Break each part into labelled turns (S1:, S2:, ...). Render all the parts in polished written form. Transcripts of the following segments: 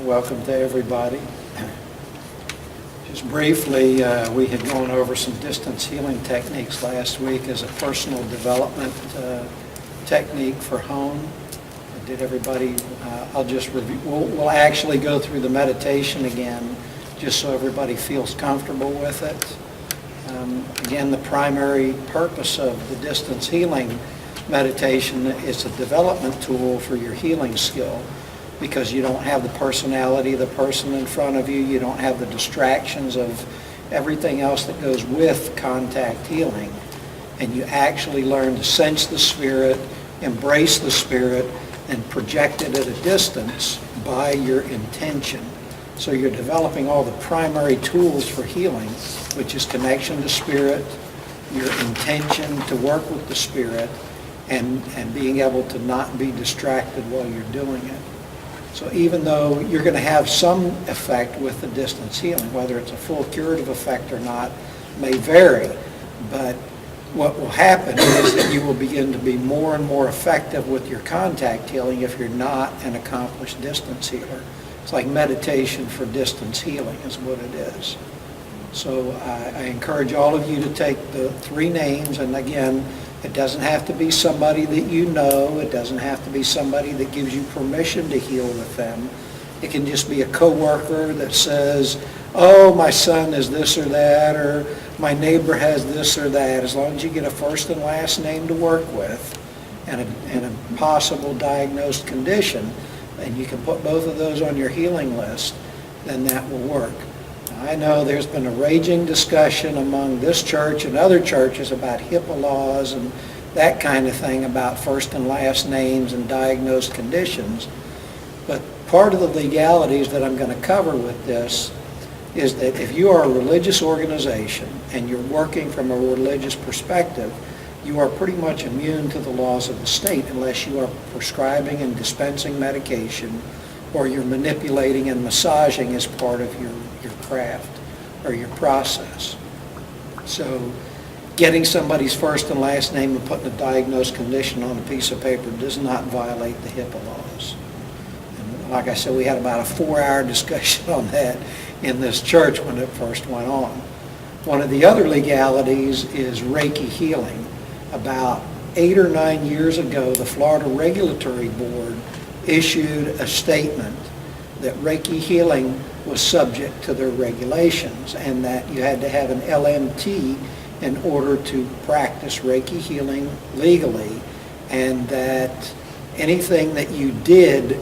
S1: Welcome to everybody. Just briefly, we had gone over some distance healing techniques last week as a personal development technique for home. Did everybody, I'll just review, we'll actually go through the meditation again just so everybody feels comfortable with it. Again, the primary purpose of the distance healing meditation is a development tool for your healing skill, because you don't have the personality of the person in front of you, you don't have the distractions of everything else that goes with contact healing, and you actually learn to sense the Spirit, embrace the Spirit, and project it at a distance by your intention. So you're developing all the primary tools for healing, which is connection to Spirit, your intention to work with the Spirit, and being able to not be distracted while you're doing it. So even though you're going to have some effect with the distance healing, whether it's a full curative effect or not may vary, but what will happen is that you will begin to be more and more effective with your contact healing if you're not an accomplished distance healer. It's like meditation for distance healing is what it is. So I encourage all of you to take the 3 names, and again, it doesn't have to be somebody that you know. It doesn't have to be somebody that gives you permission to heal with them. It can just be a coworker that says, oh, my son is this or that, or my neighbor has this or that. As long as you get a first and last name to work with and a possible diagnosed condition, and you can put both of those on your healing list, then that will work. I know there's been a raging discussion among this church and other churches about HIPAA laws and that kind of thing about first and last names and diagnosed conditions. But part of the legalities that I'm going to cover with this is that if you are a religious organization and you're working from a religious perspective, you are pretty much immune to the laws of the state unless you are prescribing and dispensing medication or you're manipulating and massaging as part of your craft or your process. So getting somebody's first and last name and putting a diagnosed condition on a piece of paper does not violate the HIPAA laws. And like I said, we had about a 4-hour discussion on that in this church when it first went on. One of the other legalities is Reiki healing. About 8 or 9 years ago, the Florida Regulatory Board issued a statement that Reiki healing was subject to their regulations and that you had to have an LMT in order to practice Reiki healing legally, and that anything that you did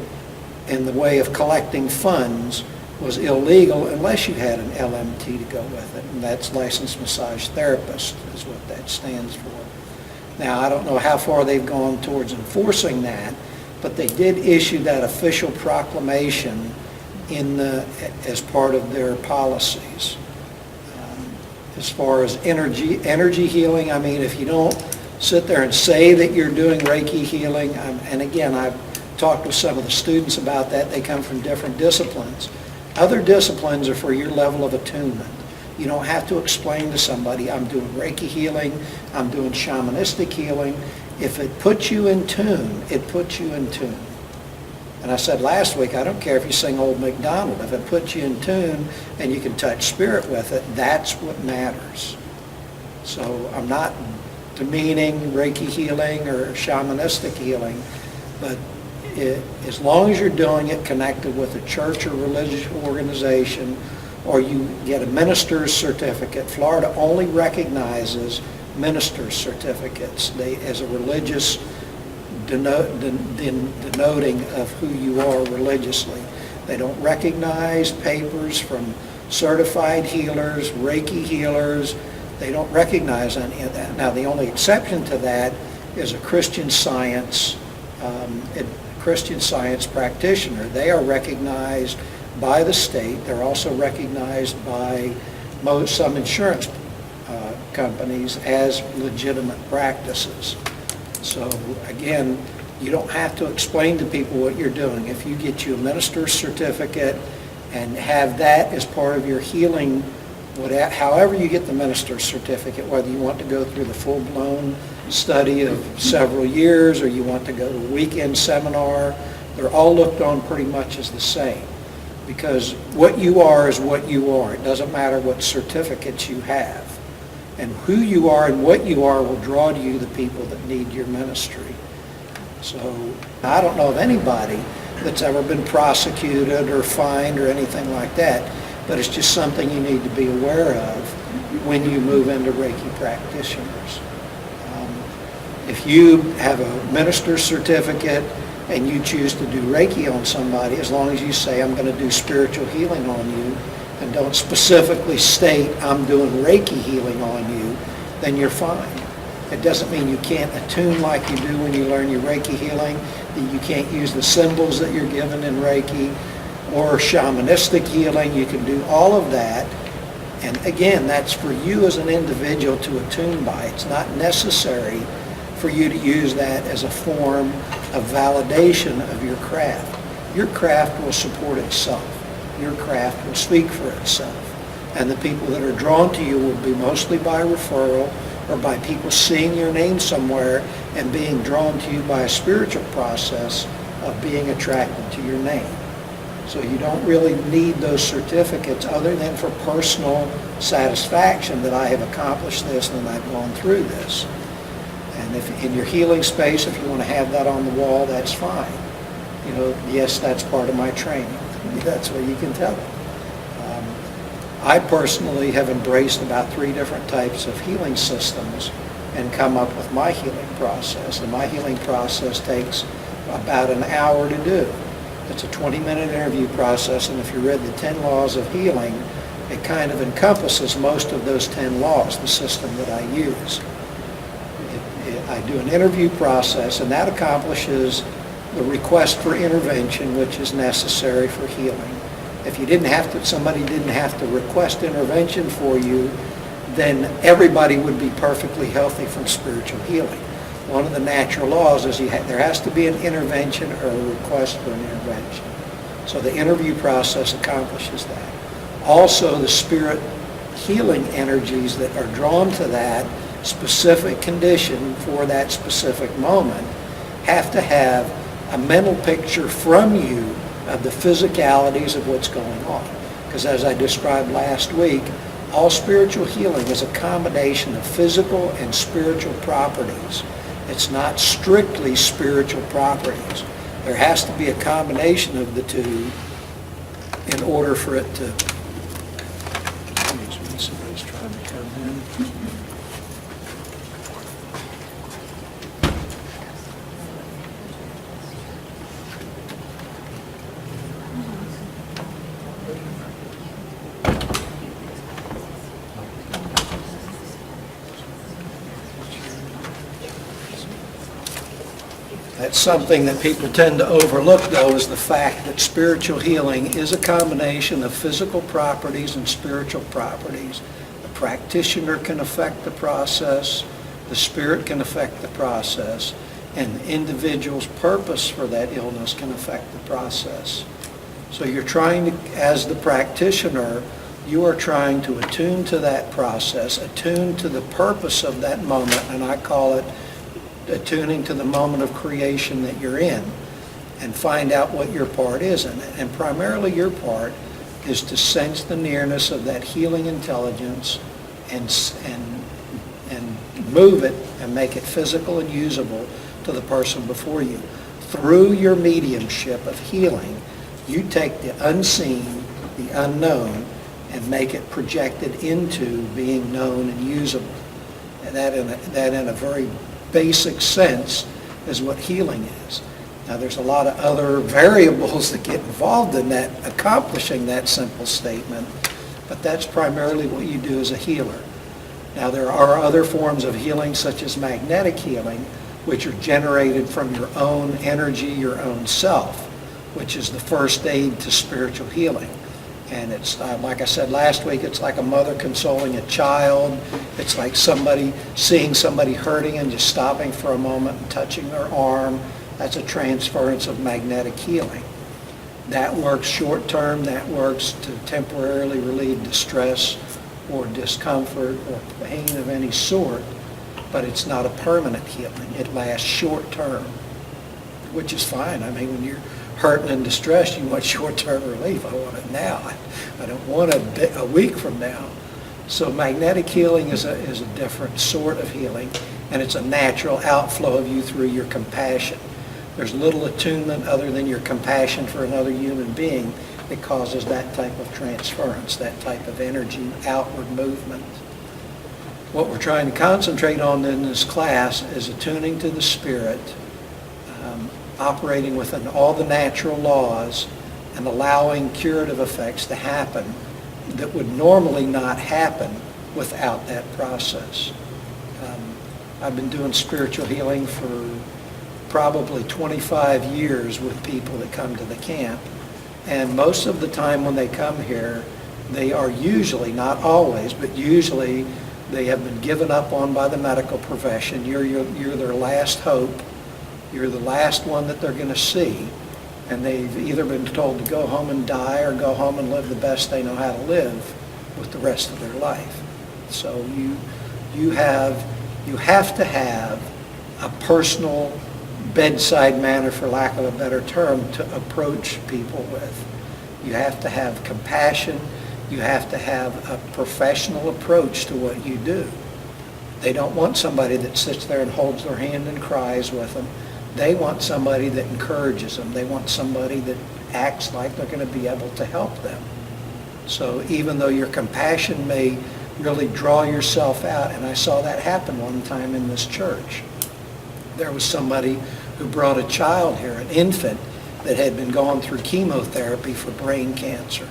S1: in the way of collecting funds was illegal unless you had an LMT to go with it, and that's licensed massage therapist is what that stands for. Now, I don't know how far they've gone towards enforcing that, but they did issue that official proclamation as part of their policies. As far as energy healing, I mean, if you don't sit there and say that you're doing Reiki healing, and again, I've talked with some of the students about that, they come from different disciplines. Other disciplines are for your level of attunement. You don't have to explain to somebody, I'm doing Reiki healing, I'm doing shamanistic healing. If it puts you in tune, it puts you in tune. And I said last week, I don't care if you sing Old MacDonald. If it puts you in tune and you can touch Spirit with it, that's what matters. So I'm not demeaning Reiki healing or shamanistic healing, but as long as you're doing it connected with a church or religious organization, or you get a minister's certificate. Florida only recognizes minister's certificates as a religious denoting of who you are religiously. They don't recognize papers from certified healers, Reiki healers. They don't recognize any of that. Now, the only exception to that is a Christian Science practitioner. They are recognized by the state. They're also recognized by some insurance companies as legitimate practices. So again, you don't have to explain to people what you're doing. If you get you a minister's certificate and have that as part of your healing, however you get the minister's certificate, whether you want to go through the full-blown study of several years or you want to go to a weekend seminar, they're all looked on pretty much as the same. because what you are is what you are. It doesn't matter what certificates you have. And who you are and what you are will draw to you the people that need your ministry. So I don't know of anybody that's ever been prosecuted or fined or anything like that, but it's just something you need to be aware of when you move into Reiki practitioners. If you have a minister's certificate and you choose to do Reiki on somebody, as long as you say, I'm going to do spiritual healing on you, and don't specifically state, I'm doing Reiki healing on you, then you're fine. It doesn't mean you can't attune like you do when you learn your Reiki healing, that you can't use the symbols that you're given in Reiki, or shamanistic healing. You can do all of that. And again, that's for you as an individual to attune by. It's not necessary for you to use that as a form of validation of your craft. Your craft will support itself. Your craft will speak for itself. And the people that are drawn to you will be mostly by referral or by people seeing your name somewhere and being drawn to you by a spiritual process of being attracted to your name. So you don't really need those certificates other than for personal satisfaction that I have accomplished this and I've gone through this. And if in your healing space, if you want to have that on the wall, that's fine. You know, yes, that's part of my training. That's what you can tell them. I personally have embraced about 3 different types of healing systems and come up with my healing process. And my healing process takes about an hour to do. It's a 20-minute interview process, and if you read the 10 laws of healing, it kind of encompasses most of those 10 laws, the system that I use. I do an interview process, and that accomplishes the request for intervention, which is necessary for healing. If you didn't have to, somebody didn't have to request intervention for you, then everybody would be perfectly healthy from spiritual healing. One of the natural laws is there has to be an intervention or a request for an intervention. So the interview process accomplishes that. Also, the spirit healing energies that are drawn to that specific condition for that specific moment have to have a mental picture from you of the physicalities of what's going on. Because as I described last week, all spiritual healing is a combination of physical and spiritual properties. It's not strictly spiritual properties. There has to be a combination of the two in order for it to... Somebody's trying to come in. That's something that people tend to overlook, though, is the fact that spiritual healing is a combination of physical properties and spiritual properties. The practitioner can affect the process, the spirit can affect the process, and the individual's purpose for that illness can affect the process. So you're trying to, as the practitioner, you are trying to attune to that process, attune to the purpose of that moment, and I call it attuning to the moment of creation that you're in, and find out what your part is in it. And primarily your part is to sense the nearness of that healing intelligence and move it and make it physical and usable to the person before you. Through your mediumship of healing, you take the unseen, the unknown, and make it projected into being known and usable. And that in a very basic sense is what healing is. Now there's a lot of other variables that get involved in that, accomplishing that simple statement, but that's primarily what you do as a healer. Now there are other forms of healing such as magnetic healing, which are generated from your own energy, your own self, which is the first aid to spiritual healing. And it's, like I said last week, it's like a mother consoling a child. It's like somebody seeing somebody hurting and just stopping for a moment and touching their arm. That's a transference of magnetic healing. That works short term. That works to temporarily relieve distress or discomfort or pain of any sort, but it's not a permanent healing. It lasts short term, which is fine. I mean, when you're hurting and distressed, you want short-term relief. I want it now. I don't want a week from now. So magnetic healing is a different sort of healing, and it's a natural outflow of you through your compassion. There's little attunement other than your compassion for another human being that causes that type of transference, that type of energy, outward movement. What we're trying to concentrate on in this class is attuning to the Spirit, operating within all the natural laws, and allowing curative effects to happen that would normally not happen without that process. I've been doing spiritual healing for probably 25 years with people that come to the camp, and most of the time when they come here, they are usually, not always, but usually they have been given up on by the medical profession. You're their last hope. You're the last one that they're going to see. And they've either been told to go home and die or go home and live the best they know how to live with the rest of their life. So you have to have a personal bedside manner, for lack of a better term, to approach people with. You have to have compassion. You have to have a professional approach to what you do. They don't want somebody that sits there and holds their hand and cries with them. They want somebody that encourages them. They want somebody that acts like they're going to be able to help them. So even though your compassion may really draw yourself out, and I saw that happen one time in this church. There was somebody who brought a child here, an infant, that had been going through chemotherapy for brain cancer.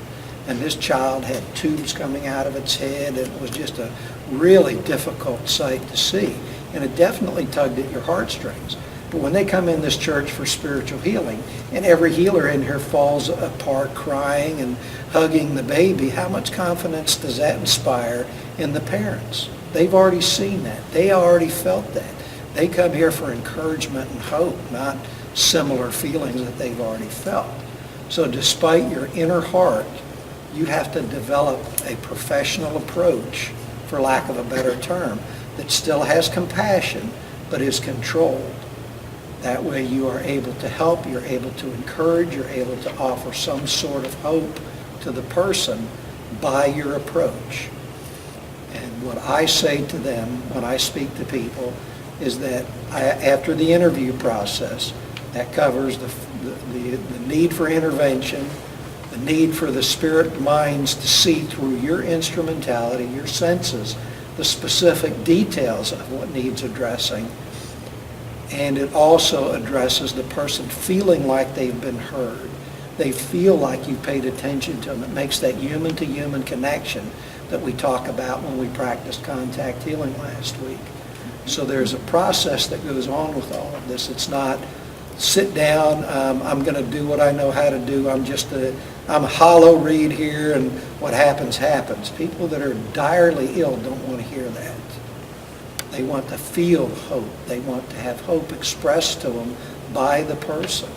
S1: And this child had tubes coming out of its head, and it was just a really difficult sight to see. And it definitely tugged at your heartstrings. But when they come in this church for spiritual healing, and every healer in here falls apart crying and hugging the baby, how much confidence does that inspire in the parents? They've already seen that. They already felt that. They come here for encouragement and hope, not similar feelings that they've already felt. So despite your inner heart, you have to develop a professional approach, for lack of a better term, that still has compassion, but is controlled. That way you are able to help, you're able to encourage, you're able to offer some sort of hope to the person by your approach. And what I say to them when I speak to people is that after the interview process, that covers the need for intervention, the need for the spirit minds to see through your instrumentality, your senses, the specific details of what needs addressing. And it also addresses the person feeling like they've been heard. They feel like you paid attention to them. It makes that human-to-human connection that we talk about when we practiced contact healing last week. So there's a process that goes on with all of this. It's not sit down, I'm going to do what I know how to do. I'm a hollow reed here, and what happens, happens. People that are direly ill don't want to hear that. They want to feel hope. They want to have hope expressed to them by the person.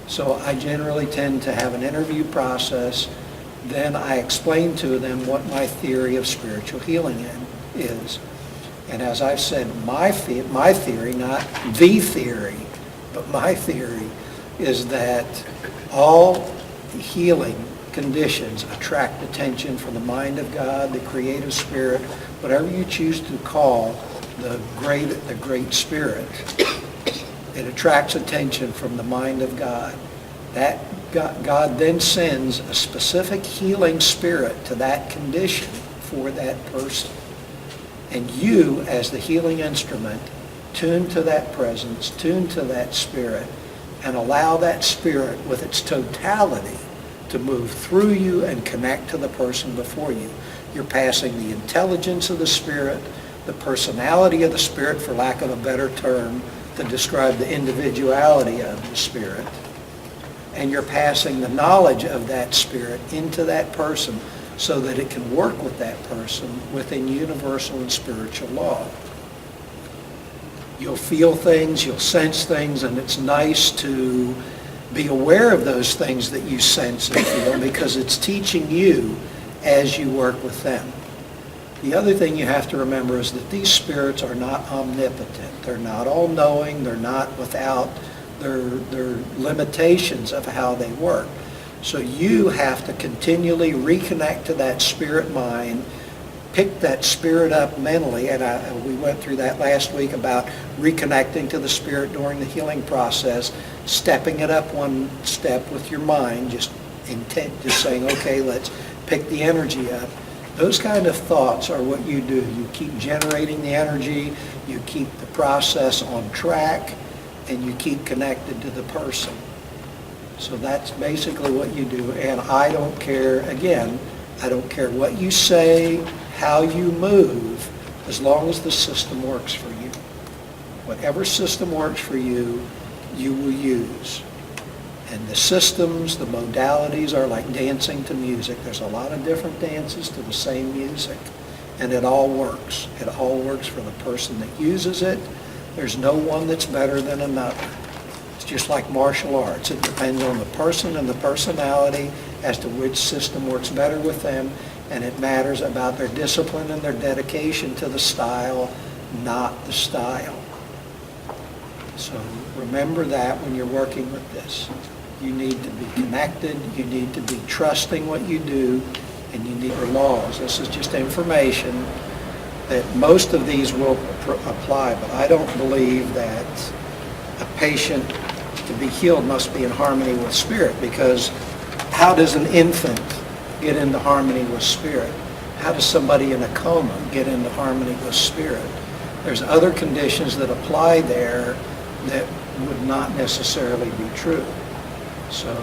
S1: So I generally tend to have an interview process. Then I explain to them what my theory of spiritual healing is. And as I've said, my theory, not the theory, but my theory is that all healing conditions attract attention from the mind of God, the creative spirit, whatever you choose to call the great spirit. It attracts attention from the mind of God. That God then sends a specific healing spirit to that condition for that person. And you, as the healing instrument, tune to that presence, tune to that spirit, and allow that spirit with its totality to move through you and connect to the person before you. You're passing the intelligence of the spirit, the personality of the spirit, for lack of a better term, to describe the individuality of the spirit. And you're passing the knowledge of that spirit into that person so that it can work with that person within universal and spiritual law. You'll feel things, you'll sense things, and it's nice to be aware of those things that you sense and feel, because it's teaching you as you work with them. The other thing you have to remember is that these spirits are not omnipotent. They're not all-knowing. They're not without, their limitations of how they work. So you have to continually reconnect to that spirit mind, pick that spirit up mentally, and we went through that last week about reconnecting to the spirit during the healing process, stepping it up one step with your mind, just saying, okay, let's pick the energy up. Those kind of thoughts are what you do. You keep generating the energy, you keep the process on track, and you keep connected to the person. So that's basically what you do. And I don't care, again, I don't care what you say, how you move, as long as the system works for you. Whatever system works for you, you will use. And the systems, the modalities are like dancing to music. There's a lot of different dances to the same music, and it all works. It all works for the person that uses it. There's no one that's better than another. It's just like martial arts. It depends on the person and the personality as to which system works better with them, and it matters about their discipline and their dedication to the style, not the style. So remember that when you're working with this. You need to be connected, you need to be trusting what you do, and you need laws. This is just information that most of these will apply, but I don't believe that a patient to be healed must be in harmony with spirit, because how does an infant get into harmony with spirit? How does somebody in a coma get into harmony with spirit? There's other conditions that apply there that would not necessarily be true. So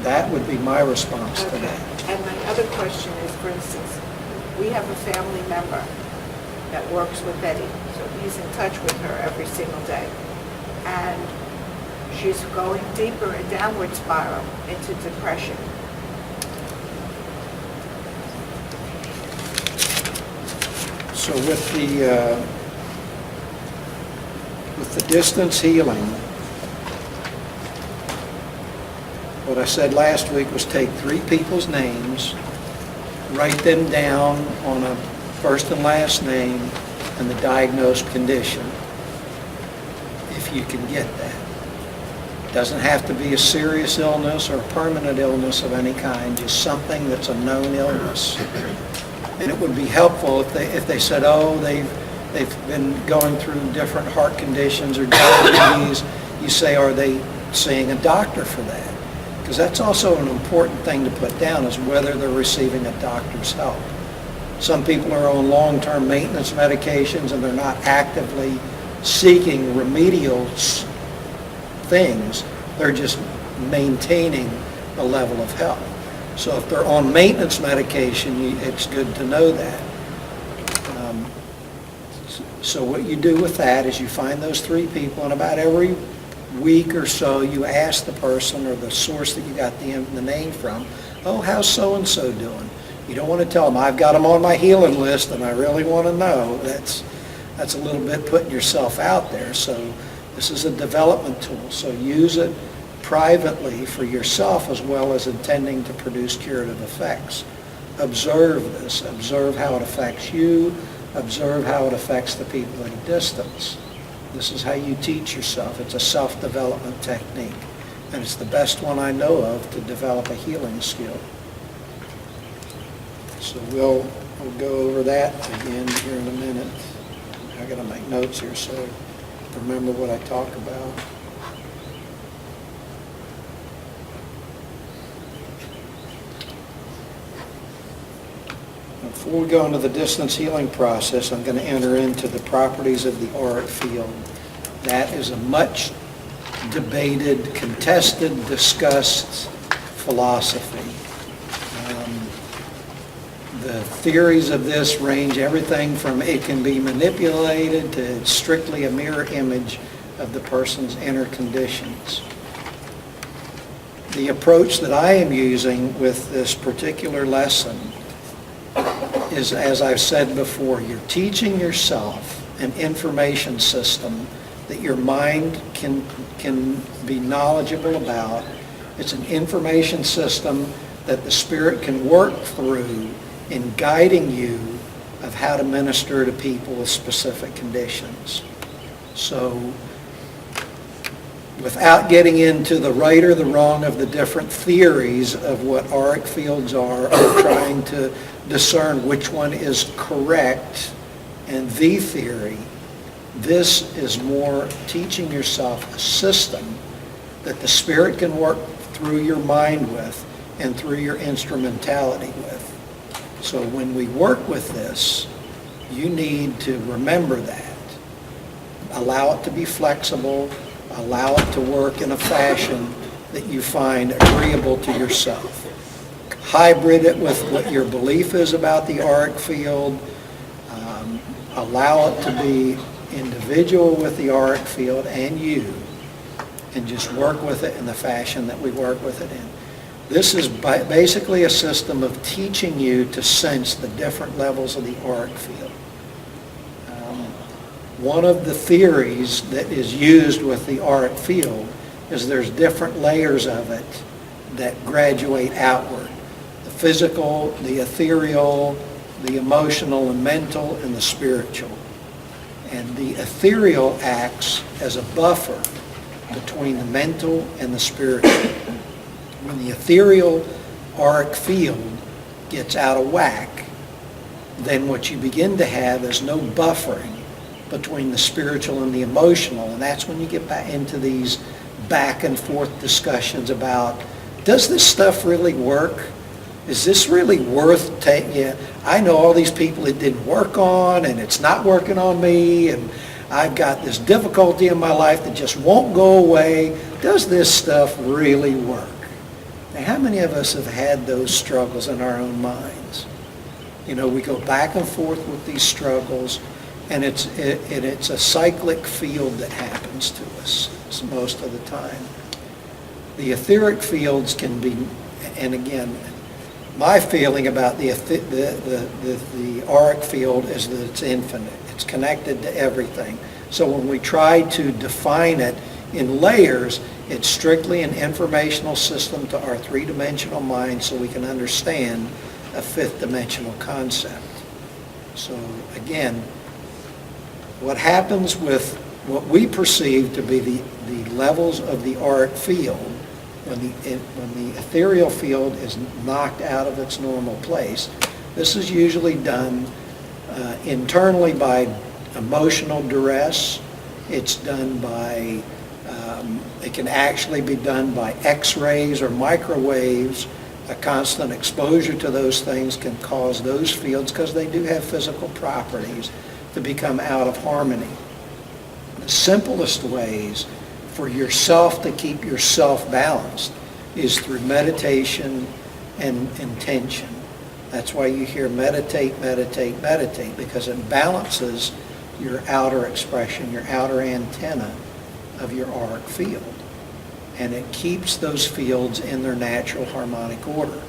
S1: that would be my response to that.
S2: And my other question is, for instance, we have a family member that works with Betty, so he's in touch with her every single day. And she's going deeper in downward spiral into depression.
S1: So with the distance healing, what I said last week was take 3 people's names, write them down on a first and last name and the diagnosed condition, if you can get that. It doesn't have to be a serious illness or a permanent illness of any kind, just something that's a known illness. And it would be helpful if they said, oh, they've been going through different heart conditions or diabetes. You say, are they seeing a doctor for that? Because that's also an important thing to put down, is whether they're receiving a doctor's help. Some people are on long-term maintenance medications and they're not actively seeking remedial things. They're just maintaining a level of health. So if they're on maintenance medication, it's good to know that. So what you do with that is you find those 3 people, and about every week or so you ask the person or the source that you got the name from, oh, how's so-and-so doing? You don't want to tell them, I've got them on my healing list and I really want to know. That's a little bit putting yourself out there. So this is a development tool. So use it privately for yourself as well as intending to produce curative effects. Observe this. Observe how it affects you. Observe how it affects the people at a distance. This is how you teach yourself. It's a self-development technique. And it's the best one I know of to develop a healing skill. So we'll go over that again here in a minute. I got to make notes here so I remember what I talk about. Before we go into the distance healing process, I'm going to enter into the properties of the auric field. That is a much debated, contested, discussed philosophy. The theories of this range everything from it can be manipulated to it's strictly a mirror image of the person's inner conditions. The approach that I am using with this particular lesson is, as I've said before, you're teaching yourself an information system that your mind can be knowledgeable about. It's an information system that the Spirit can work through in guiding you of how to minister to people with specific conditions. So without getting into the right or the wrong of the different theories of what auric fields are, or trying to discern which one is correct and the theory, this is more teaching yourself a system that the Spirit can work through your mind with and through your instrumentality with. So when we work with this, you need to remember that. Allow it to be flexible. Allow it to work in a fashion that you find agreeable to yourself. Hybrid it with what your belief is about the auric field. Allow it to be individual with the auric field and you, and just work with it in the fashion that we work with it in. This is basically a system of teaching you to sense the different levels of the auric field. One of the theories that is used with the auric field is there's different layers of it that graduate outward. The physical, the ethereal, the emotional and mental, and the spiritual. And the ethereal acts as a buffer between the mental and the spiritual. When the ethereal auric field gets out of whack, then what you begin to have is no buffering between the spiritual and the emotional, and that's when you get back into these back and forth discussions about, does this stuff really work? Is this really worth taking? Yeah, I know all these people it didn't work on, and it's not working on me, and I've got this difficulty in my life that just won't go away. Does this stuff really work? Now, how many of us have had those struggles in our own minds? You know, we go back and forth with these struggles, and it's a cyclic field that happens to us most of the time. The etheric fields can be, and again, my feeling about the auric field is that it's infinite. It's connected to everything. So when we try to define it in layers, it's strictly an informational system to our three-dimensional mind so we can understand a fifth-dimensional concept. So again, what happens with what we perceive to be the levels of the auric field, when the ethereal field is knocked out of its normal place, this is usually done internally by emotional duress. It's done by, it can actually be done by X-rays or microwaves. A constant exposure to those things can cause those fields, because they do have physical properties, to become out of harmony. The simplest ways for yourself to keep yourself balanced is through meditation and intention. That's why you hear meditate, meditate, meditate, because it balances your outer expression, your outer antenna of your auric field. And it keeps those fields in their natural harmonic order.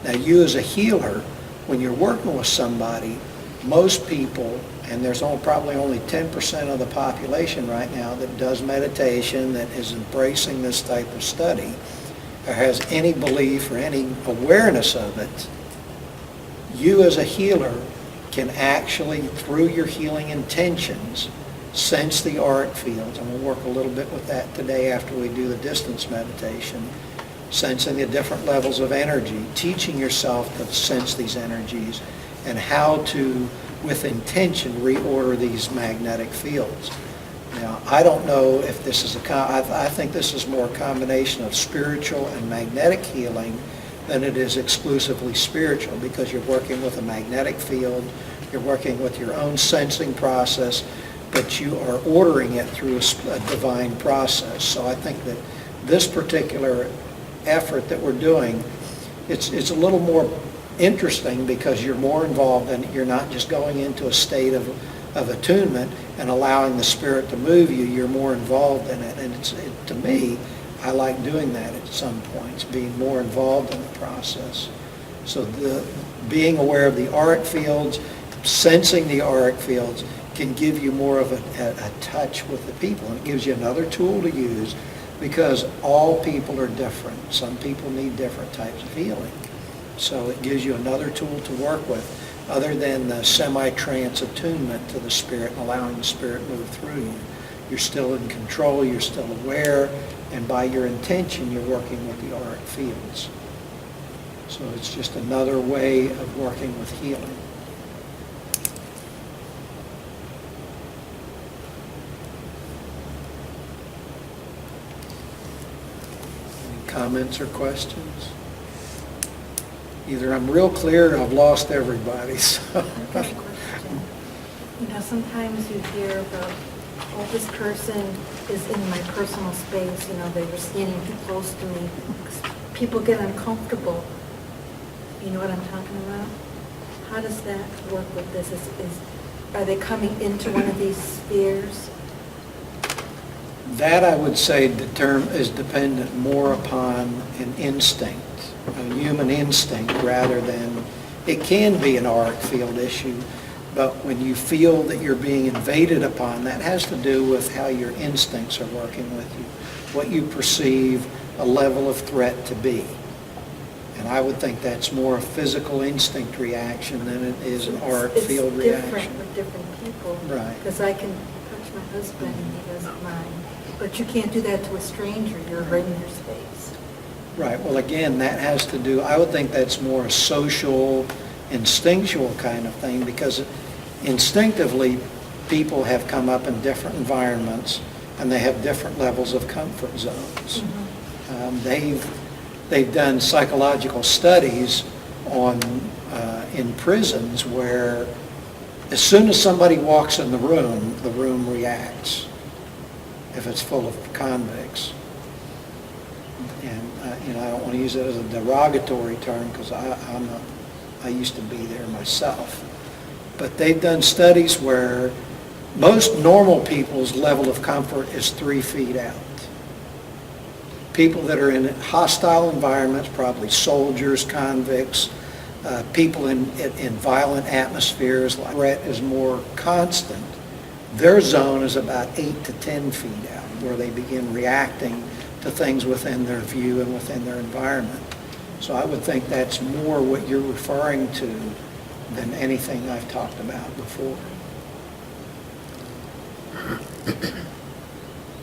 S1: Now, you as a healer, when you're working with somebody, most people, and there's probably only 10% of the population right now that does meditation, that is embracing this type of study, or has any belief or any awareness of it, you as a healer can actually, through your healing intentions, sense the auric fields. And we'll work a little bit with that today after we do the distance meditation. Sensing the different levels of energy, teaching yourself to sense these energies, and how to, with intention, reorder these magnetic fields. Now, I don't know if this is I think this is more a combination of spiritual and magnetic healing than it is exclusively spiritual, because you're working with a magnetic field, you're working with your own sensing process, but you are ordering it through a divine process. So I think that this particular effort that we're doing, it's a little more interesting, because you're more involved in it. You're not just going into a state of attunement and allowing the Spirit to move you. You're more involved in it. And to me, I like doing that at some points, being more involved in the process. So being aware of the auric fields, sensing the auric fields, can give you more of a touch with the people. And it gives you another tool to use, because all people are different. Some people need different types of healing. So it gives you another tool to work with, other than the semi-trance attunement to the Spirit and allowing the Spirit move through you. you're still in control, you're still aware, and by your intention, you're working with the auric fields. So it's just another way of working with healing. Any comments or questions? Either I'm real clear or I've lost everybody, so.
S3: I've got a question. You know, sometimes you hear about, oh, this person is in my personal space, you know, they were standing too close to me. People get uncomfortable. You know what I'm talking about? How does that work with this? Are they coming into one of these spheres?
S1: That, I would say, the term is dependent more upon an instinct, a human instinct, rather than, it can be an auric field issue, but when you feel that you're being invaded upon, that has to do with how your instincts are working with you, what you perceive a level of threat to be. And I would think that's more a physical instinct reaction than it is an auric field reaction.
S3: It's different with different people.
S1: Right.
S3: Because I can touch my husband and he doesn't mind. But you can't do that to a stranger. You're right in your space.
S1: Right. Well, again, that has to do, I would think that's more a social, instinctual kind of thing, because instinctively, people have come up in different environments and they have different levels of comfort zones. They've done psychological studies on in prisons where as soon as somebody walks in the room reacts if it's full of convicts. And I don't want to use it as a derogatory term because I used to be there myself. But they've done studies where most normal people's level of comfort is 3 feet out. People that are in hostile environments, probably soldiers, convicts, people in violent atmospheres, like threat is more constant. Their zone is about 8 to 10 feet out, where they begin reacting to things within their view and within their environment. So I would think that's more what you're referring to than anything I've talked about before.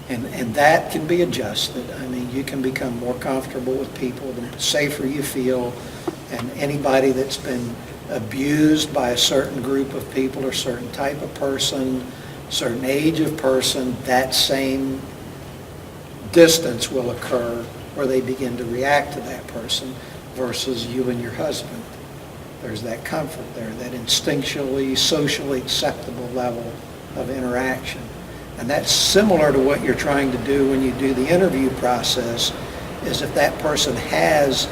S1: And that can be adjusted. I mean, you can become more comfortable with people, the safer you feel, and anybody that's been abused by a certain group of people or certain type of person, certain age of person, that same distance will occur where they begin to react to that person versus you and your husband. There's that comfort there, that instinctually, socially acceptable level of interaction. And that's similar to what you're trying to do when you do the interview process, is if that person has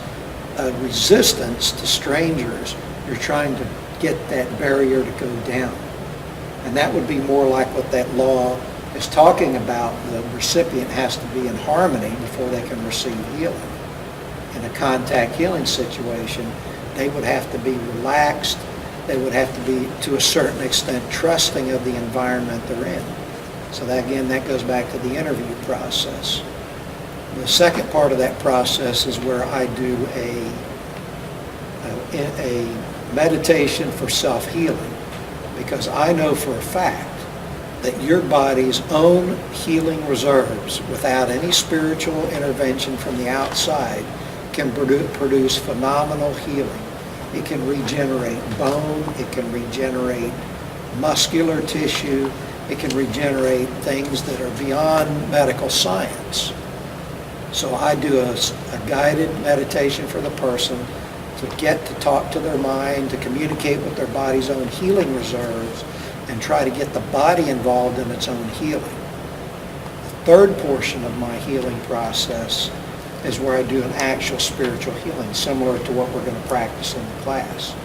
S1: a resistance to strangers, you're trying to get that barrier to go down. And that would be more like what that law is talking about. The recipient has to be in harmony before they can receive healing. In a contact healing situation, they would have to be relaxed. They would have to be, to a certain extent, trusting of the environment they're in. So that, again, that goes back to the interview process. The second part of that process is where I do a meditation for self-healing, because I know for a fact that your body's own healing reserves, without any spiritual intervention from the outside, can produce phenomenal healing. It can regenerate bone, it can regenerate muscular tissue, it can regenerate things that are beyond medical science. So I do a guided meditation for the person to get to talk to their mind, to communicate with their body's own healing reserves, and try to get the body involved in its own healing. The third portion of my healing process is where I do an actual spiritual healing, similar to what we're going to practice in the class.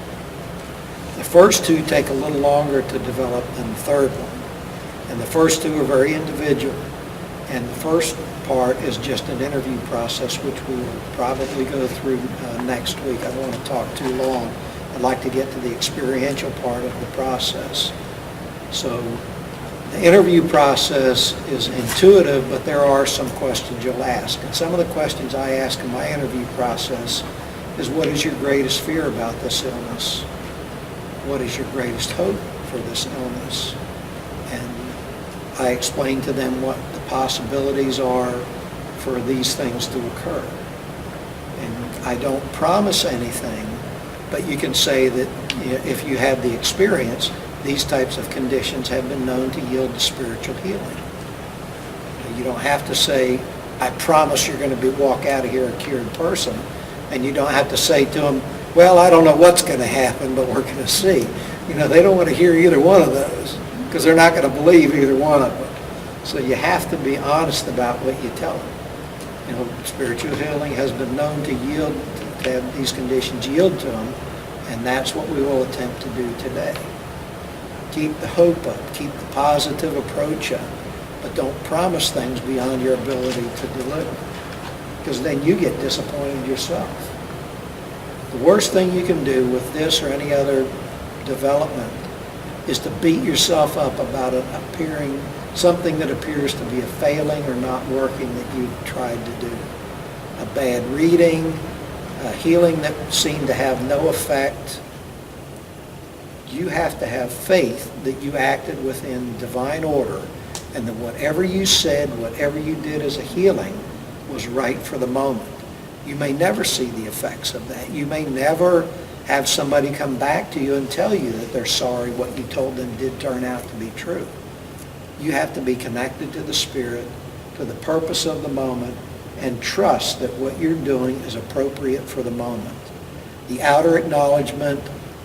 S1: The first two take a little longer to develop than the third one. And the first two are very individual. And the first part is just an interview process, which we will probably go through next week. I don't want to talk too long. I'd like to get to the experiential part of the process. So the interview process is intuitive, but there are some questions you'll ask. And some of the questions I ask in my interview process is, what is your greatest fear about this illness? What is your greatest hope for this illness? And I explain to them what the possibilities are for these things to occur. And I don't promise anything, but you can say that if you have the experience, these types of conditions have been known to yield to spiritual healing. You don't have to say, I promise you're going to walk out of here a cured person. And you don't have to say to them, well, I don't know what's going to happen, but we're going to see. They don't want to hear either one of those because they're not going to believe either one of them. So you have to be honest about what you tell them. Spiritual healing has been known to yield, to have these conditions yield to them, and that's what we will attempt to do today. Keep the hope up, keep the positive approach up, but don't promise things beyond your ability to deliver, because then you get disappointed yourself. The worst thing you can do with this or any other development is to beat yourself up about something that appears to be a failing or not working that you've tried to do. A bad reading, a healing that seemed to have no effect. You have to have faith that you acted within divine order and that whatever you said, whatever you did as a healing was right for the moment. You may never see the effects of that. You may never have somebody come back to you and tell you that they're sorry what you told them did turn out to be true. You have to be connected to the Spirit, to the purpose of the moment, and trust that what you're doing is appropriate for the moment. The outer acknowledgement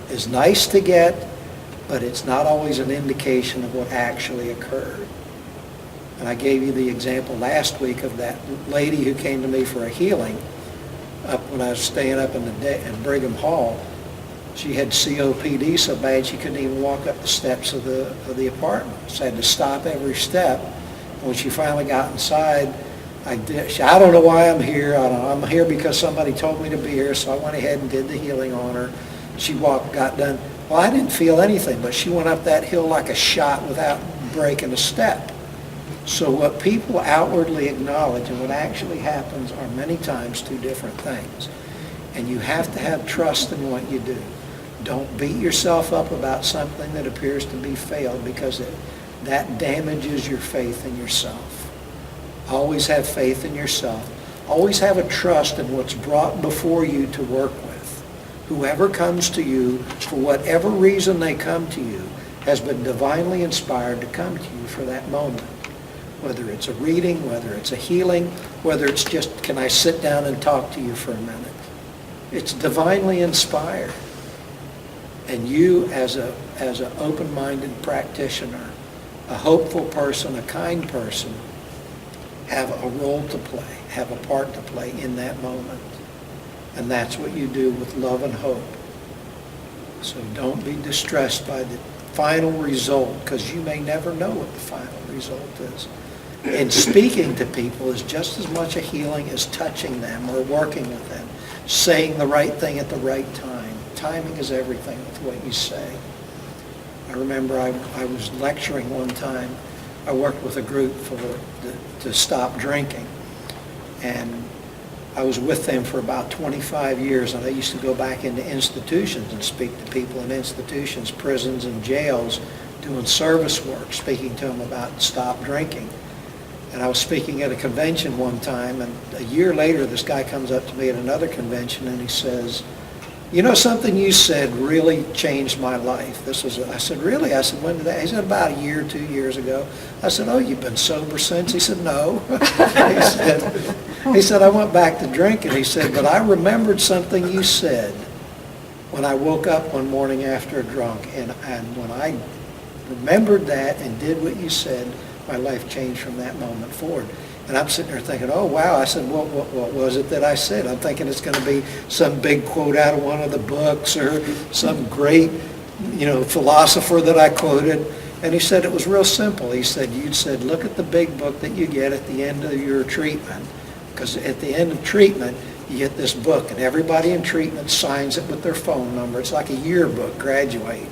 S1: is nice to get, but it's not always an indication of what actually occurred. And I gave you the example last week of that lady who came to me for a healing up when I was staying up in Brigham Hall. She had COPD so bad she couldn't even walk up the steps of the apartment. So I had to stop every step. When she finally got inside, I don't know why I'm here. I'm here because somebody told me to be here, so I went ahead and did the healing on her. She got done. Well, I didn't feel anything, but she went up that hill like a shot without breaking a step. So what people outwardly acknowledge and what actually happens are many times two different things. And you have to have trust in what you do. Don't beat yourself up about something that appears to be failed, because that damages your faith in yourself. Always have faith in yourself. Always have a trust in what's brought before you to work with. Whoever comes to you, for whatever reason they come to you, has been divinely inspired to come to you for that moment. Whether it's a reading, whether it's a healing, whether it's just, can I sit down and talk to you for a minute? It's divinely inspired. And you, as an open-minded practitioner, a hopeful person, a kind person, have a role to play, have a part to play in that moment. And that's what you do with love and hope. So don't be distressed by the final result, because you may never know what the final result is. And speaking to people is just as much a healing as touching them or working with them, saying the right thing at the right time. Timing is everything with what you say. I remember I was lecturing one time. I worked with a group to stop drinking. And I was with them for about 25 years, and I used to go back into institutions and speak to people in institutions, prisons and jails, doing service work, speaking to them about stop drinking. And I was speaking at a convention one time, and a year later this guy comes up to me at another convention and he says, you know, something you said really changed my life. I said, really? I said, when did that? He said, about a year, 2 years ago. I said, oh, you've been sober since? He said, no. He said, I went back to drinking. He said, but I remembered something you said when I woke up one morning after a drunk. And when I remembered that and did what you said, my life changed from that moment forward. And I'm sitting there thinking, oh, wow. I said, what was it that I said? I'm thinking it's going to be some big quote out of one of the books or some great, philosopher that I quoted. And he said it was real simple. He said, you'd said, look at the big book that you get at the end of your treatment. Because at the end of treatment, you get this book, and everybody in treatment signs it with their phone number. It's like a yearbook graduating.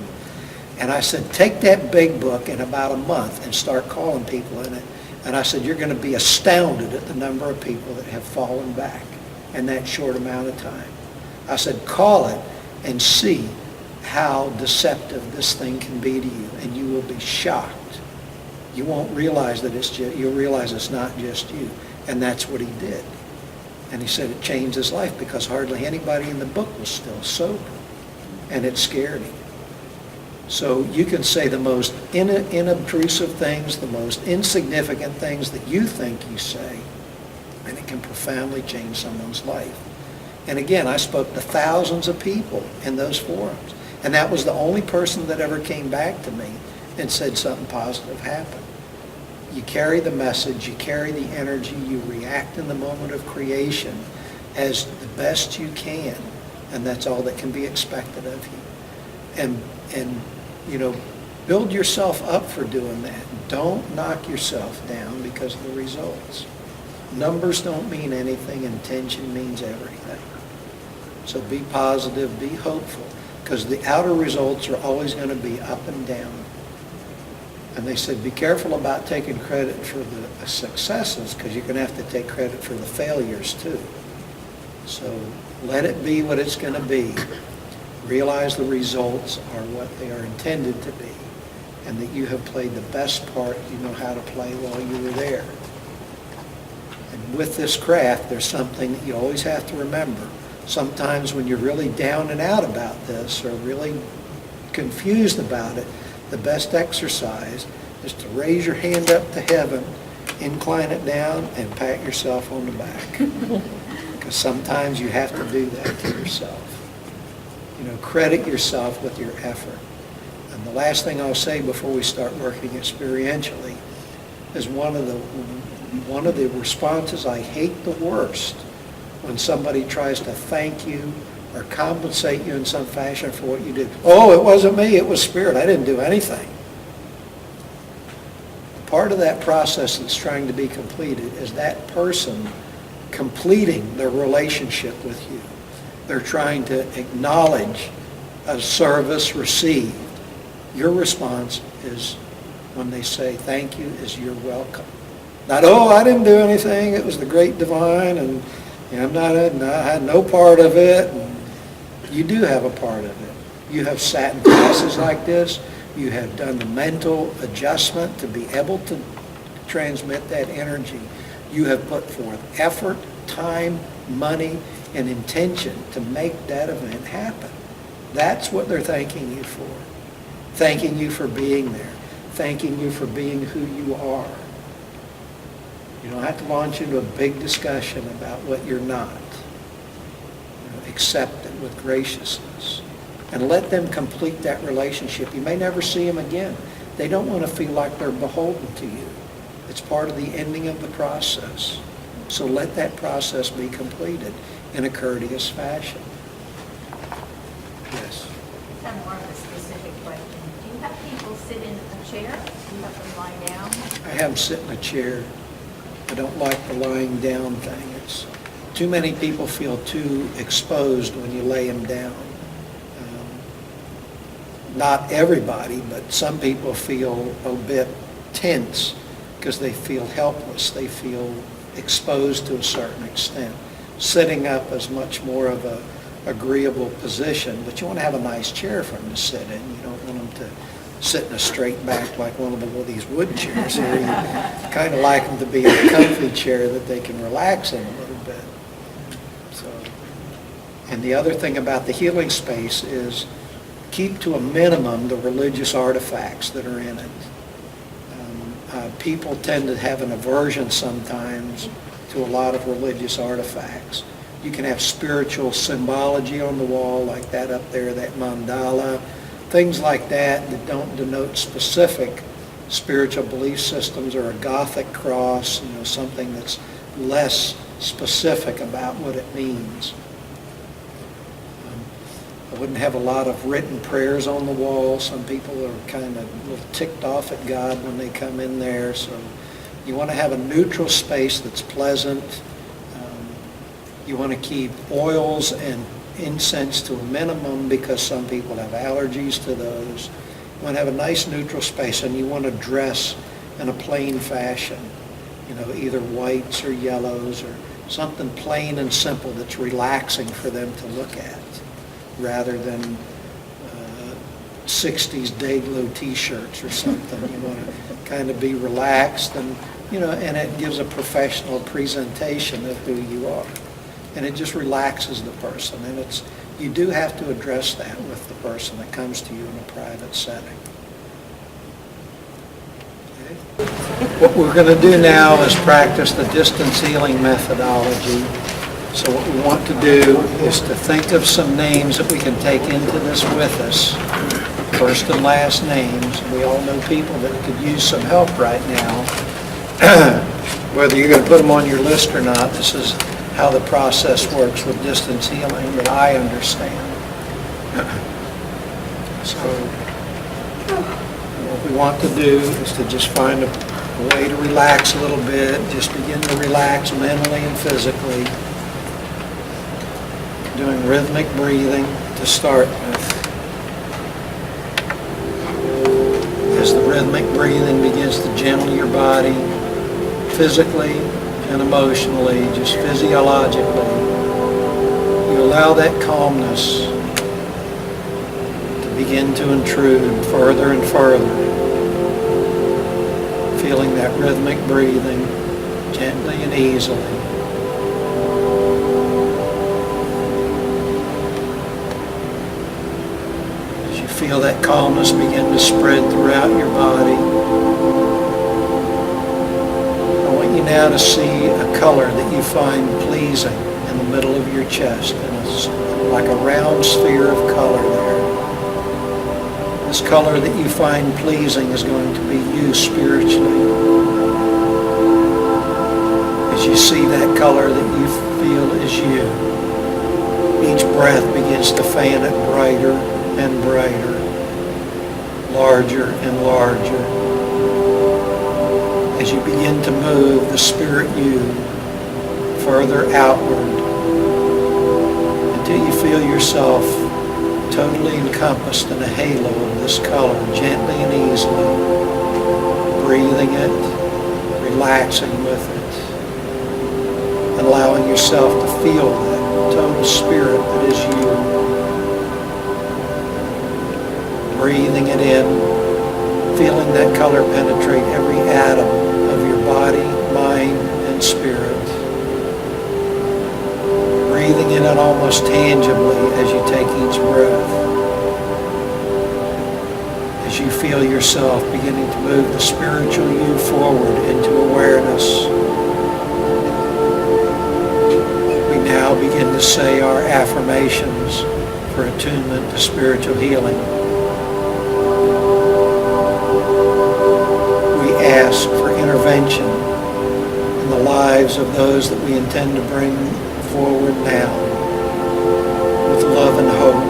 S1: And I said, take that big book in about a month and start calling people in it. And I said, you're going to be astounded at the number of people that have fallen back in that short amount of time. I said, call it and see how deceptive this thing can be to you, and you will be shocked You won't realize that you'll realize it's not just you. And that's what he did. And he said it changed his life because hardly anybody in the book was still sober. And it scared him. So you can say the most inobtrusive things, the most insignificant things that you think you say, and it can profoundly change someone's life. And again, I spoke to thousands of people in those forums. And that was the only person that ever came back to me and said something positive happened. You carry the message, you carry the energy, you react in the moment of creation as the best you can. And that's all that can be expected of you. And you know, build yourself up for doing that. Don't knock yourself down because of the results. Numbers don't mean anything, intention means everything. So be positive, be hopeful, because the outer results are always going to be up and down. And they said, be careful about taking credit for the successes, because you're going to have to take credit for the failures too. So let it be what it's going to be. Realize the results are what they are intended to be, and that you have played the best part you know how to play while you were there. And with this craft, there's something that you always have to remember. Sometimes when you're really down and out about this, or really confused about it, the best exercise is to raise your hand up to heaven, incline it down, and pat yourself on the back. Because sometimes you have to do that to yourself. You know, credit yourself with your effort. And the last thing I'll say before we start working experientially is one of the responses I hate the worst when somebody tries to thank you or compensate you in some fashion for what you did. Oh, it wasn't me, it was Spirit. I didn't do anything. Part of that process that's trying to be completed is that person completing their relationship with you. They're trying to acknowledge a service received. Your response is, when they say thank you, is you're welcome. Not, oh, I didn't do anything, it was the great divine, and you know, I had no part of it. And you do have a part of it. You have sat in classes like this. You have done the mental adjustment to be able to transmit that energy. You have put forth effort, time, money, and intention to make that event happen. That's what they're thanking you for. Thanking you for being there. Thanking you for being who you are. You don't have to launch into a big discussion about what you're not. You know, accept it with graciousness. And let them complete that relationship. You may never see them again. They don't want to feel like they're beholden to you. It's part of the ending of the process. So let that process be completed in a courteous fashion. Yes.
S4: I have more of a specific question. Do you have people sit in a chair? Do you have them lie down?
S1: I have them sit in a chair. I don't like the lying down thing. It's too many people feel too exposed when you lay them down. Not everybody, but some people feel a bit tense because they feel helpless. They feel exposed to a certain extent. Sitting up is much more of a agreeable position, but you want to have a nice chair for them to sit in. You don't want them to sit in a straight back like one of these wood chairs here. You kind of like them to be in a comfy chair that they can relax in a little bit. So, and the other thing about the healing space is keep to a minimum the religious artifacts that are in it. People tend to have an aversion sometimes to a lot of religious artifacts. You can have spiritual symbology on the wall like that up there, that mandala, things like that that don't denote specific spiritual belief systems, or a Gothic cross, you know, something that's less specific about what it means. I wouldn't have a lot of written prayers on the wall. Some people are kind of a little ticked off at God when they come in there. So you want to have a neutral space that's pleasant. You want to keep oils and incense to a minimum because some people have allergies to those. You want to have a nice neutral space, and you want to dress in a plain fashion. You know, either whites or yellows or something plain and simple that's relaxing for them to look at, rather than 60s Dayglow t-shirts or something. You want to kind of be relaxed and, and it gives a professional presentation of who you are. And it just relaxes the person. And you do have to address that with the person that comes to you in a private setting. Okay? What we're going to do now is practice the distance healing methodology. So what we want to do is to think of some names that we can take into this with us, first and last names. We all know people that could use some help right now. Whether you're going to put them on your list or not, this is how the process works with distance healing that I understand. So what we want to do is to just find a way to relax a little bit, just begin to relax mentally and physically. Doing rhythmic breathing to start with. As the rhythmic breathing begins to gentle your body physically and emotionally, just physiologically, you allow that calmness to begin to intrude further and further. Feeling that rhythmic breathing gently and easily. Feel that calmness begin to spread throughout your body. I want you now to see a color that you find pleasing in the middle of your chest, and it's like a round sphere of color there. This color that you find pleasing is going to be you spiritually. As you see that color that you feel is you, each breath begins to fan it brighter and brighter, larger and larger. As you begin to move the spirit you further outward until you feel yourself totally encompassed in a halo of this color, gently and easily, breathing it, relaxing with it, and allowing yourself to feel that total spirit that is you. Breathing it in, feeling that color penetrate every atom of your body, mind, and spirit. Breathing it in almost tangibly as you take each breath. As you feel yourself beginning to move the spiritual you forward into awareness. We now begin to say our affirmations for attunement to spiritual healing. Ask for intervention in the lives of those that we intend to bring forward now with love and hope.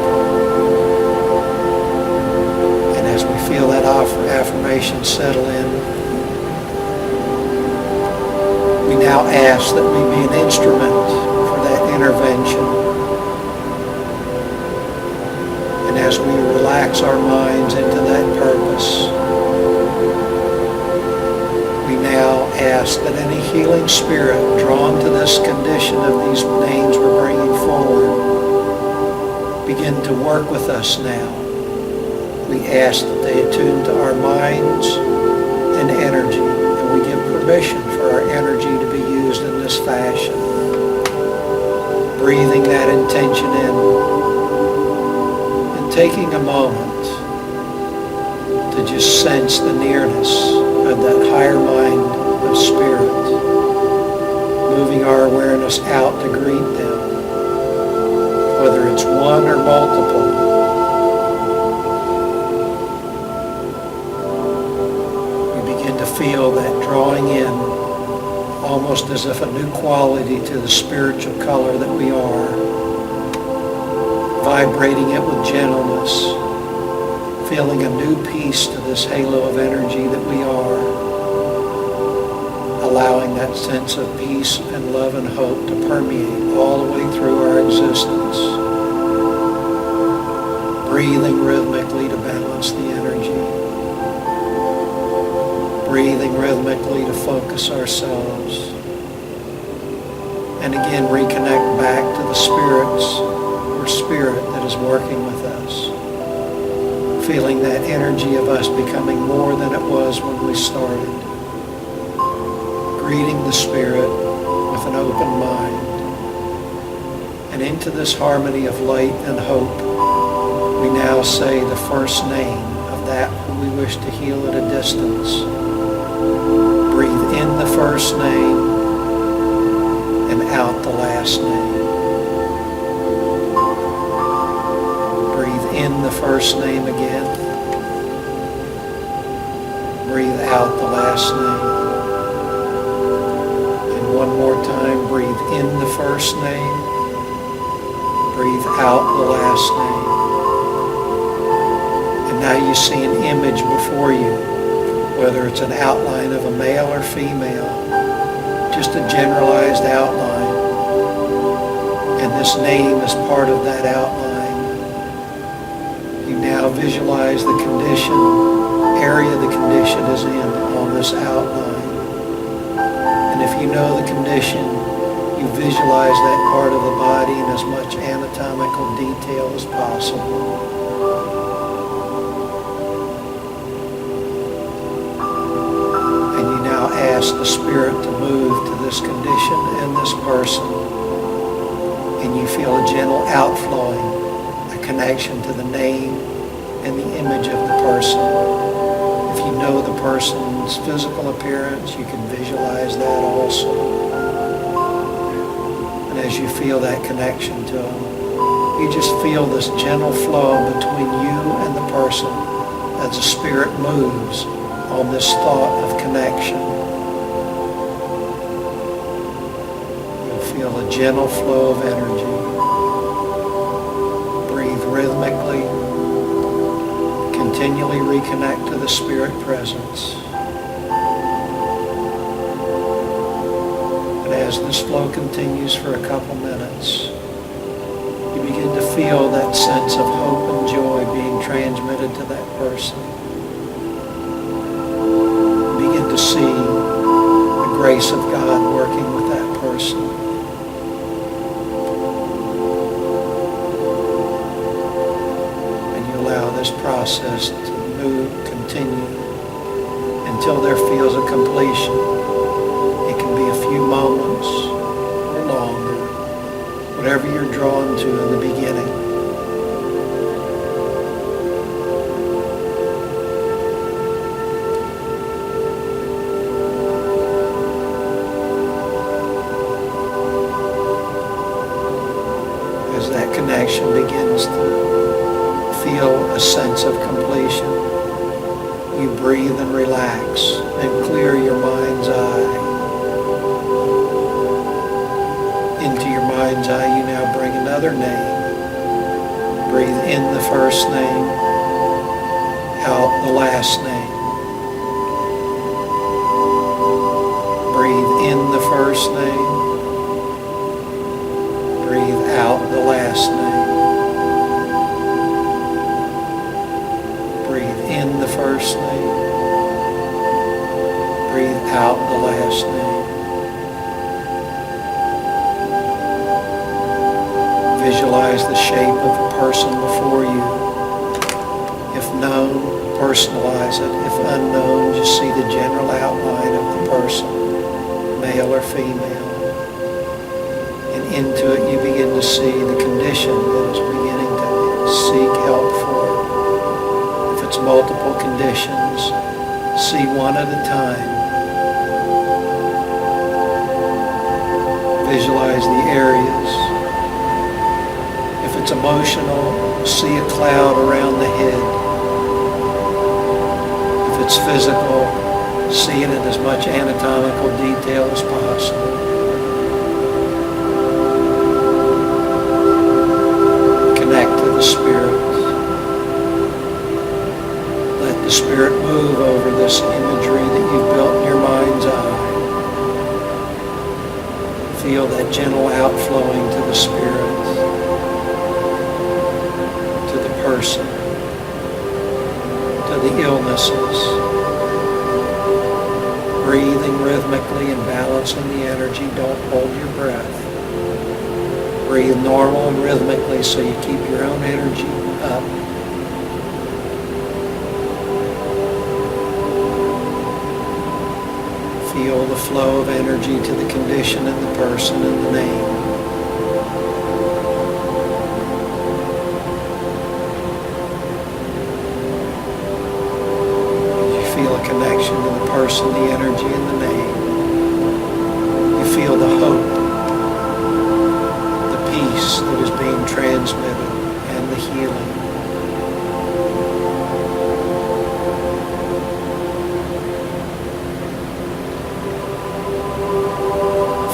S1: And as we feel that affirmation settle in, we now ask that we be an instrument for that intervention. And as we relax our minds into that purpose, we now ask that any healing spirit drawn to this condition of these names we're bringing forward begin to work with us now. We ask that they attune to our minds and energy, and we give permission for our energy to be used in this fashion. Breathing that intention in and taking a moment to just sense the nearness of that higher mind of spirit, moving our awareness out to greet them, whether it's one or multiple. We begin to feel that drawing in, almost as if a new quality to the spiritual color that we are, vibrating it with gentleness, feeling a new peace to this halo of energy that we are, allowing that sense of peace and love and hope to permeate all the way through our existence. Breathing rhythmically to balance the energy. Breathing rhythmically to focus ourselves. And again, reconnect back to the spirits or spirit that is working with us. feeling that energy of us becoming more than it was when we started. Greeting the Spirit with an open mind. And into this harmony of light and hope, we now say the first name of that who we wish to heal at a distance. Breathe in the first name and out the last name. Breathe in the first name again. Breathe out the last name. And one more time, breathe in the first name. Breathe out the last name. And now you see an image before you, whether it's an outline of a male or female, just a generalized outline. And this name is part of that outline. You now visualize the condition, area the condition is in on this outline. And if you know the condition, you visualize that part of the body in as much anatomical detail as possible. And you now ask the Spirit to move to this condition and this person. And you feel a gentle outflowing, a connection to the name and the image of the person. If you know the person's physical appearance, you can visualize that also. And as you feel that connection to them, you just feel this gentle flow between you and the person as the Spirit moves on this thought of connection. You'll feel a gentle flow of energy. Breathe rhythmically. Continually reconnect to the Spirit presence. And as this flow continues for a couple minutes, you begin to feel that sense of hope and joy being transmitted to that person. You begin to see the grace of God working with that person. And you allow this process to continue until there feels a completion. It can be a few moments or longer, whatever you're drawn to in the beginning. As that connection begins to feel a sense of completion, you breathe and relax and clear your mind's eye. Into your mind's eye, you now bring another name. Breathe in the first name, out the last name. Breathe in the first name, breathe out the last name. Breathe in the first name, breathe out the last name. Visualize the shape of the person before you. If known, personalize it. If unknown, just see the general outline of the person, male or female. And into it you begin to see the condition that is beginning to seek help for. If it's multiple conditions, see one at a time. Visualize the areas. If it's emotional, see a cloud around the head. If it's physical, see it in as much anatomical detail as possible. Connect to the Spirit. Let the Spirit move over this imagery that you've built in your mind's eye. Feel that gentle outflowing to the Spirit. Person, to the illnesses, breathing rhythmically and balancing the energy. Don't hold your breath. Breathe normal and rhythmically so you keep your own energy up. the flow of energy to the condition and the person and the name. Feel a connection to the person, the energy, and the name. You feel the hope, the peace that is being transmitted, and the healing.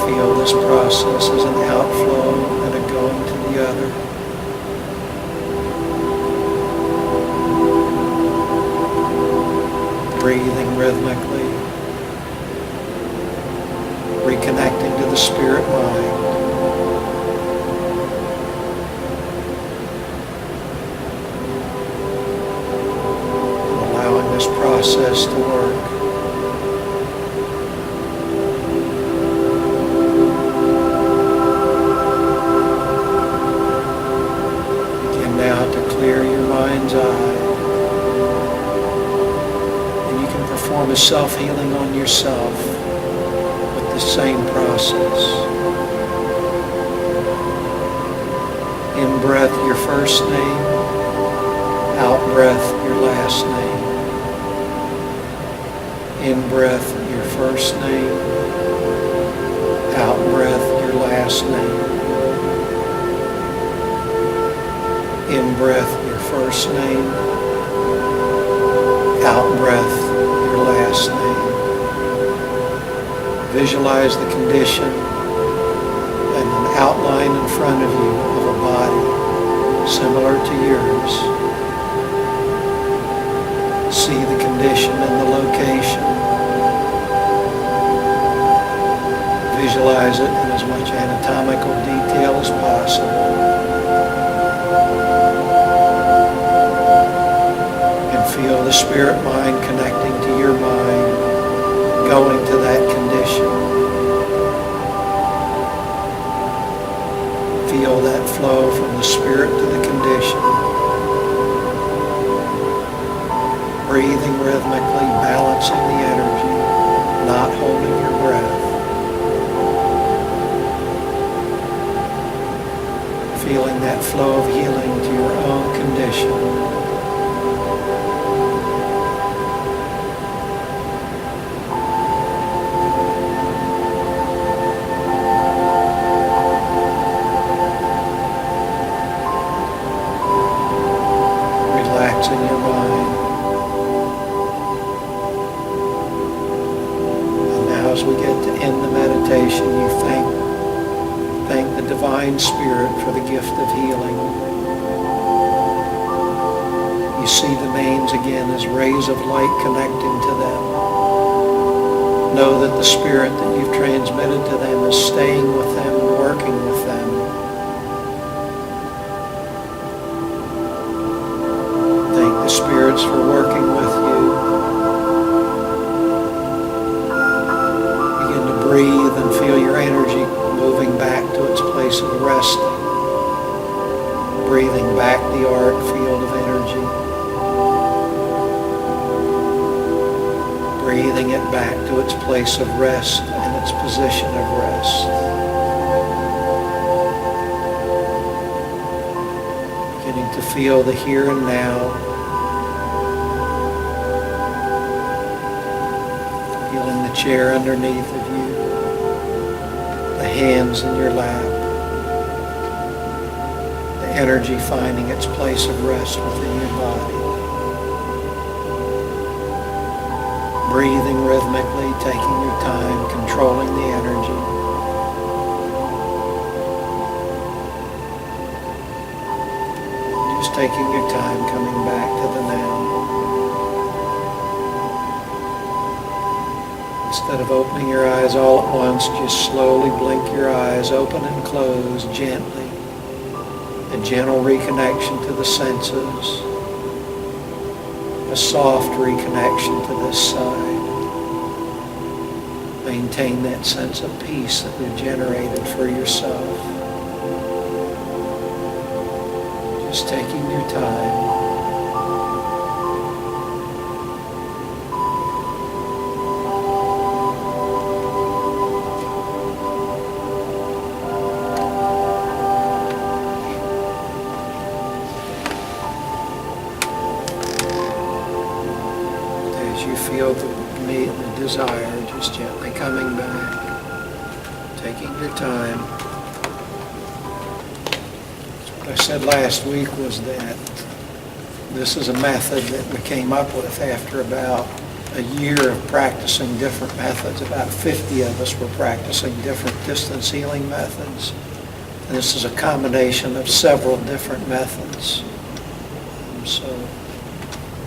S1: Feel this process as an outflow and a going to the other. Breathing rhythmically, reconnecting to the spirit mind. And allowing this process to work. Begin now to clear your mind's eye. Perform a self-healing on yourself with the same process. In breath, your first name. Out breath, your last name. In breath, your first name. Out breath, your last name. In breath, your first name. Out breath, last name. Visualize the condition and an outline in front of you of a body similar to yours. See the condition and the location. Visualize it in as much anatomical detail as possible. Feel the spirit mind connecting to your mind, going to that condition. Feel that flow from the spirit to the condition. Breathing rhythmically, balancing the energy, not holding your breath. Feeling that flow of healing to your own condition. In your mind. And now as we get to end the meditation, you thank the Divine Spirit for the gift of healing. You see the names again as rays of light connecting to them. Know that the Spirit that you've transmitted to them is staying with them and working with them. Spirits for working with you. Begin to breathe and feel your energy moving back to its place of resting. Breathing back the auric field of energy. Breathing it back to its place of rest and its position of rest. Beginning to feel the here and now. The chair underneath of you, the hands in your lap, the energy finding its place of rest within your body. Breathing rhythmically, taking your time, controlling the energy. Just taking your time, coming back to the now. Instead of opening your eyes all at once, just slowly blink your eyes, open and close gently. A gentle reconnection to the senses. A soft reconnection to this side. Maintain that sense of peace that you've generated for yourself. Just taking your time. feel the need, the desire, just gently coming back, taking your time. What I said last week was that this is a method that we came up with after about a year of practicing different methods. About 50 of us were practicing different distance healing methods. And this is a combination of several different methods. So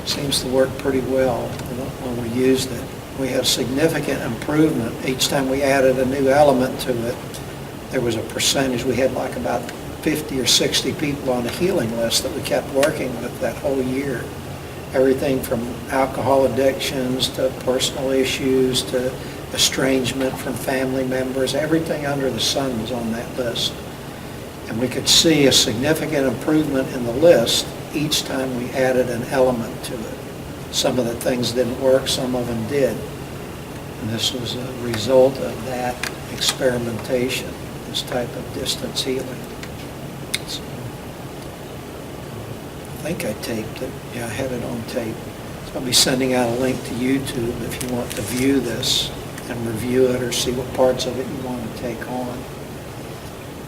S1: it seems to work pretty well when we used it. We had significant improvement each time we added a new element to it. There was a percentage. We had like about 50 or 60 people on a healing list that we kept working with that whole year. Everything from alcohol addictions to personal issues to estrangement from family members. Everything under the sun was on that list. And we could see a significant improvement in the list each time we added an element to it. Some of the things didn't work, some of them did. And this was a result of that experimentation, this type of distance healing. So, I think I taped it. Yeah, I had it on tape. So I'll be sending out a link to YouTube if you want to view this and review it or see what parts of it you want to take on.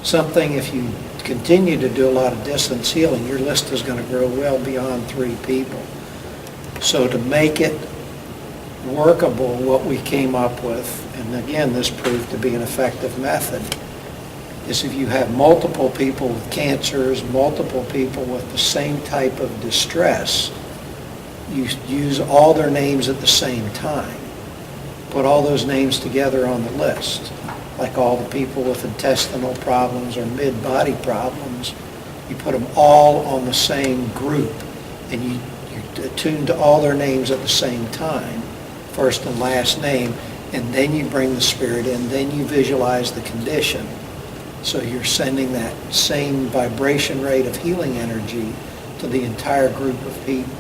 S1: Something, if you continue to do a lot of distance healing, your list is going to grow well beyond 3 people. So to make it workable, what we came up with, and again, this proved to be an effective method, is if you have multiple people with cancers, multiple people with the same type of distress, you use all their names at the same time. Put all those names together on the list. Like all the people with intestinal problems or mid-body problems, you put them all on the same group, and you attune to all their names at the same time, first and last name, and then you bring the spirit in, then you visualize the condition. So you're sending that same vibration rate of healing energy to the entire group of people.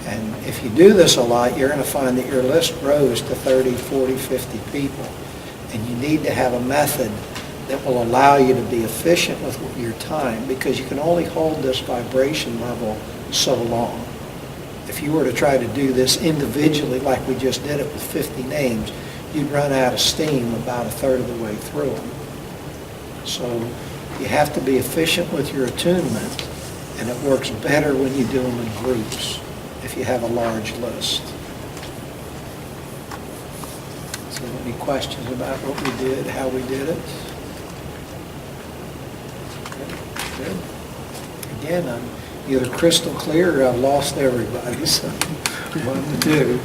S1: And if you do this a lot, you're going to find that your list grows to 30, 40, 50 people. And you need to have a method that will allow you to be efficient with your time, because you can only hold this vibration level so long. If you were to try to do this individually like we just did it with 50 names, you'd run out of steam about a third of the way through them. So you have to be efficient with your attunement, and it works better when you do them in groups if you have a large list. So any questions about what we did, how we did it? Good. Again, I'm either crystal clear or I've lost everybody, so what to do.